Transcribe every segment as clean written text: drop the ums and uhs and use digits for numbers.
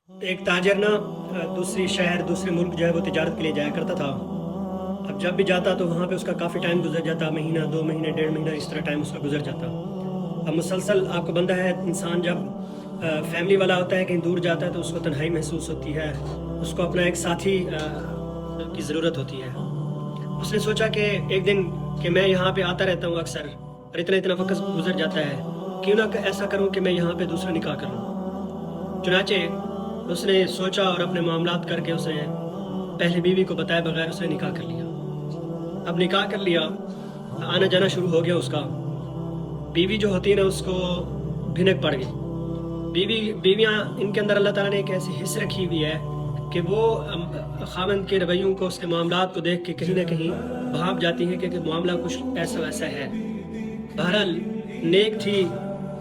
ایک تاجر نا دوسری شہر دوسرے ملک جو ہے وہ تجارت کے لیے جایا کرتا تھا۔ اب جب بھی جاتا تو وہاں پہ اس کا کافی ٹائم گزر جاتا، مہینہ 2 مہینے 1.5 مہینہ اس طرح ٹائم اس کا گزر جاتا۔ اب مسلسل آپ کو بندہ ہے، انسان جب فیملی والا ہوتا ہے کہیں دور جاتا ہے تو اس کو تنہائی محسوس ہوتی ہے، اس کو اپنا ایک ساتھی کی ضرورت ہوتی ہے۔ اس نے سوچا کہ ایک دن کہ میں یہاں پہ آتا رہتا ہوں اکثر اور اتنا وقت گزر جاتا ہے، کیوں نہ ایسا کروں کہ میں یہاں پہ دوسرا نکاح کر لوں۔ چنانچہ اس نے سوچا اور اپنے معاملات کر کے اس نے پہلی بیوی کو بتائے بغیر اس نے نکاح کر لیا۔ اب نکاح کر لیا، آنا جانا شروع ہو گیا اس کا۔ بیوی جو ہوتی ہے نا اس کو بھنک پڑ گئی۔ بیویاں ان کے اندر اللہ تعالیٰ نے ایک ایسی حص رکھی ہوئی ہے کہ وہ خاوند کے رویوں کو، اس کے معاملات کو دیکھ کے کہیں نہ کہیں بھاپ جاتی ہیں کہ معاملہ کچھ ایسا ویسا ہے۔ بہرحال نیک تھی،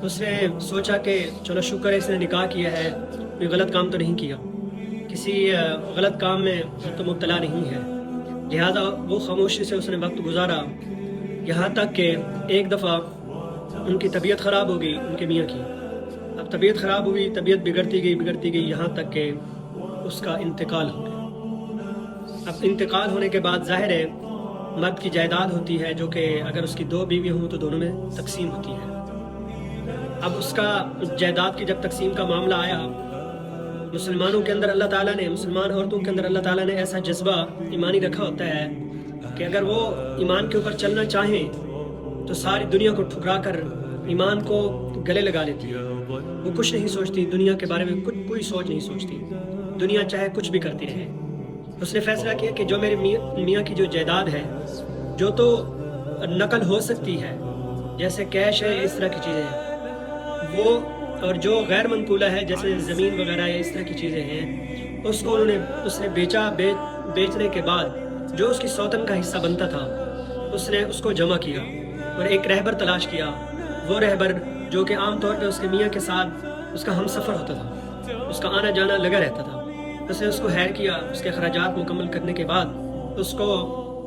اس نے سوچا کہ چلو شکر ہے اس نے نکاح کیا ہے، کوئی غلط کام تو نہیں کیا، کسی غلط کام میں تو مبتلا نہیں ہے، لہذا وہ خاموشی سے اس نے وقت گزارا، یہاں تک کہ ایک دفعہ ان کی طبیعت خراب ہو گئی، ان کے میاں کی۔ اب طبیعت خراب ہوئی، طبیعت بگڑتی گئی یہاں تک کہ اس کا انتقال ہو گیا۔ اب انتقال ہونے کے بعد ظاہر ہے مرد کی جائیداد ہوتی ہے جو کہ اگر اس کی 2 بیوی ہوں تو دونوں میں تقسیم ہوتی ہے۔ اب اس کا جائیداد کی جب تقسیم کا معاملہ آیا، مسلمانوں کے اندر اللہ تعالیٰ نے، مسلمان عورتوں کے اندر اللہ تعالیٰ نے ایسا جذبہ ایمانی رکھا ہوتا ہے کہ اگر وہ ایمان کے اوپر چلنا چاہیں تو ساری دنیا کو ٹھکرا کر ایمان کو گلے لگا لیتی ہے۔ وہ کچھ نہیں سوچتی دنیا کے بارے میں، کوئی سوچ نہیں سوچتی، دنیا چاہے کچھ بھی کرتی رہے۔ اس نے فیصلہ کیا کہ جو میرے میاں کی جو جائیداد ہے، جو تو نقل ہو سکتی ہے جیسے کیش ہے، اس طرح کی چیزیں ہیں وہ، اور جو غیر منقولہ ہے جیسے زمین وغیرہ ہے، اس طرح کی چیزیں ہیں، اس کو اس نے بیچنے کے بعد جو اس کی سوتن کا حصہ بنتا تھا اس نے اس کو جمع کیا اور ایک رہبر تلاش کیا۔ وہ رہبر جو کہ عام طور پہ اس کے میاں کے ساتھ اس کا ہم سفر ہوتا تھا، اس کا آنا جانا لگا رہتا تھا، اس نے اس کو ہائر کیا، اس کے اخراجات مکمل کرنے کے بعد اس کو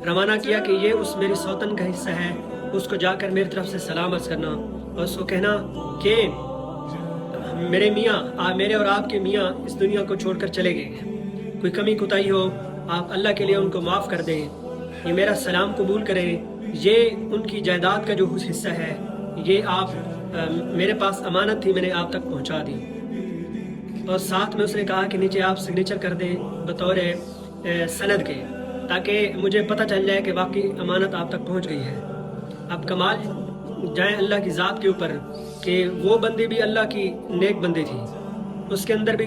روانہ کیا کہ یہ اس میری سوتن کا حصہ ہے، اس کو جا کر میری طرف سے سلام عرض کرنا اور اس کو کہنا کہ میرے اور آپ کے میاں اس دنیا کو چھوڑ کر چلے گئے ہیں، کوئی کمی کوتاہی ہو آپ اللہ کے لیے ان کو معاف کر دیں، یہ میرا سلام قبول کریں، یہ ان کی جائیداد کا جو حصہ ہے یہ آپ میرے پاس امانت تھی، میں نے آپ تک پہنچا دی۔ اور ساتھ میں اس نے کہا کہ نیچے آپ سگنیچر کر دیں بطور سند کے، تاکہ مجھے پتہ چل جائے کہ واقعی امانت آپ تک پہنچ گئی ہے۔ اب کمال جائیں اللہ کی ذات کے اوپر کہ وہ بندی بھی اللہ کی نیک بندی تھی، اس کے اندر بھی